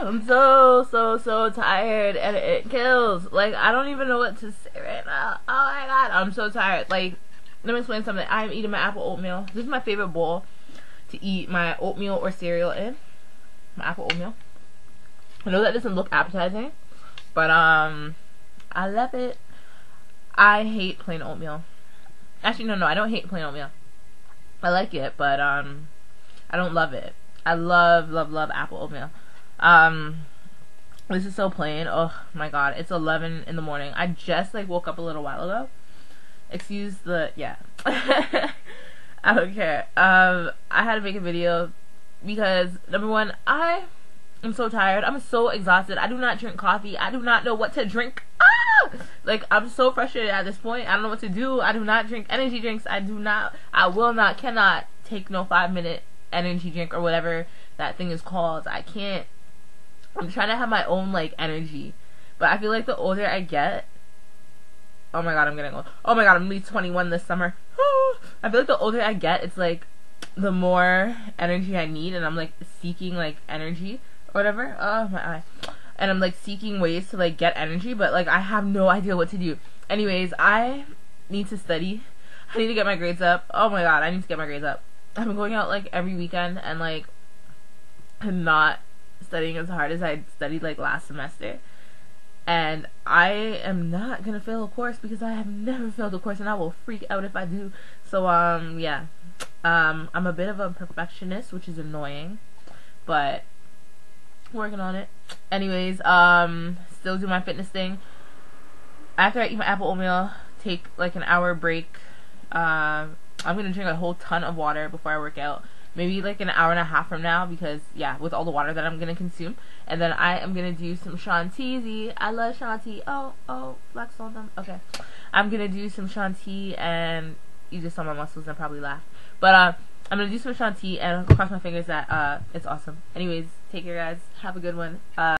I'm so tired, and it kills. Like, I don't even know what to say right now. Oh my god, I'm so tired. Like, let me explain something. I'm eating my apple oatmeal. This is my favorite bowl to eat my oatmeal or cereal in. My apple oatmeal. I know that doesn't look appetizing, but I love it. I hate plain oatmeal. Actually, no, I don't hate plain oatmeal. I like it, but I don't love it. I love apple oatmeal. This is so plain. Oh my god, it's 11 in the morning. I just like woke up a little while ago. Excuse the I don't care. I had to make a video because number one, I am so tired. I'm so exhausted. I do not drink coffee. I do not know what to drink. Like, I'm so frustrated at this point. I don't know what to do. I do not drink energy drinks. I cannot take no 5-minute energy drink or whatever that thing is called. I can't. I'm trying to have my own, like, energy. But I feel like the older I get, oh my god, I'm getting old. Oh my god, I'm gonna be 21 this summer. I feel like the older I get, it's like the more energy I need, and I'm like seeking like energy or whatever. Oh my eye. And I'm like seeking ways to like get energy, but like I have no idea what to do. Anyways, I need to study. I need to get my grades up. Oh my god, I need to get my grades up. I've been going out like every weekend, and like I'm not studying as hard as I studied like last semester. And I am not gonna fail a course because I have never failed a course, and I will freak out if I do. So yeah, I'm a bit of a perfectionist, which is annoying, but working on it. Anyways, still do my fitness thing. After I eat my apple oatmeal, take like an hour break. I'm gonna drink a whole ton of water before I work out. Maybe like an hour and a half from now, because yeah, with all the water that I'm gonna consume. And then I am gonna do some Shanti. I love Shanti. Oh, flex on them. Okay, I'm gonna do some Shanti, and you just saw my muscles and probably laugh. But I'm gonna do some Shanti and cross my fingers that it's awesome. Anyways, take care, guys. Have a good one.